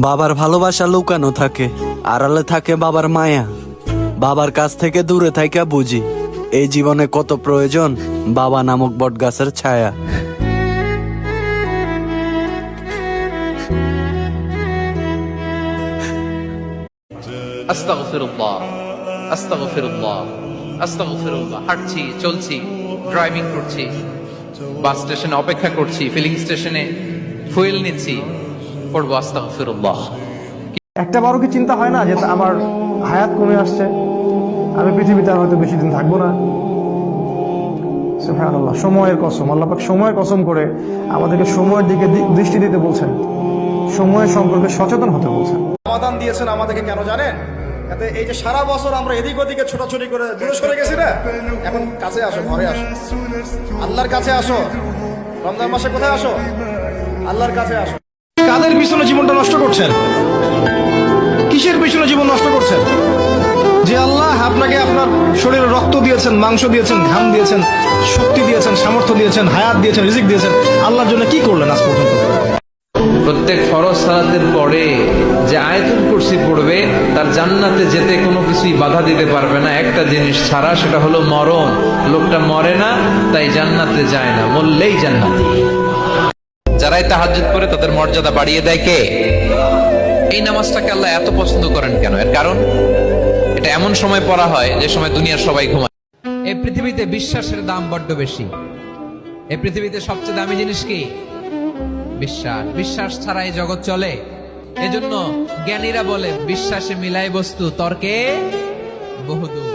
বাবার ভালোবাসা লুকানো থাকে, আড়ালে থাকে বাবার মায়া। বাবার কাছ থেকে দূরে থাইকা বুঝি এই জীবনে কত প্রয়োজন বাবা নামক বটগাছের ছায়া। আস্তাগফিরুল্লাহ, আস্তাগফিরুল্লাহ, আস্তাগফিরুল্লাহ। হাঁটছি, চলছি, ড্রাইভিং করছি, বাস স্টেশনে অপেক্ষা করছি, ফিলিং স্টেশনে ফুয়েল নিচ্ছি, পড়বো আস্তাগফিরুল্লাহ। একটা বারো কি চিন্তা হয় না যে আমার হায়াত কমে আসছে, আমি পৃথিবীতে আর হয়তো বেশি দিন থাকবো না? সুবহানাল্লাহ, সময়ের কসম, আল্লাহ পাক সময়ের কসম করে আমাদেরকে সময়ের দিকে দৃষ্টি দিতে বলছেন, সময়ের সম্পর্কে সচেতন হতে বলছেন। সমাধান দিয়েছেন আমাদেরকে কেন জানেন? এতে এই যে সারা বছর আমরা এদিক ওদিকে ছোটাছুটি করে দূরে সরে গেছি না, এখন কাছে আসো, ঘরে আসো, আল্লাহর কাছে আসো। রমজান মাসে কোথায় আসো? আল্লাহর কাছে আসো। কাদের পিছনে জীবনটা নষ্ট করছেন? কিসের পিছনে জীবন নষ্ট করছেন? যে আল্লাহ আপনাকে আপনার শরীরে রক্ত দিয়েছেন, মাংস দিয়েছেন, ঘাম দিয়েছেন, শক্তি দিয়েছেন, সামর্থ্য দিয়েছেন, হায়াত দিয়েছেন, রিজিক দিয়েছেন, আল্লাহর জন্য কি করলেন আজ পর্যন্ত? প্রত্যেক ফরজ সালাতের পরে যে আয়াতুল কুরসি পড়বে তার জান্নাতে যেতে কোনো কিছুই বাধা দিতে পারবে না, একটা জিনিস ছাড়া, সেটা হলো মরণ। লোকটা মরে না, তাই জান্নাতে যায় না, মরলেই জান্নাতি। যারাই তাহাজ্জুদ করে তাদের মর্যাদা বাড়িয়ে দেয় কে? এই নামাজটাকে আল্লাহ এত পছন্দ করেন কেন? এর কারণ, এটা এমন সময় পড়া হয় যে সময় দুনিয়ার সবাই ঘুমায়। এই পৃথিবীতে বিশ্বাসের দাম বড্ড বেশি। এই পৃথিবীতে সবচেয়ে দামি জিনিস কি? বিশ্বাস। বিশ্বাস ছাড়া এই জগৎ চলে। এজন্য জ্ঞানীরা বলে, বিশ্বাসে মিলাই বস্তু, তর্কে বহুদূর।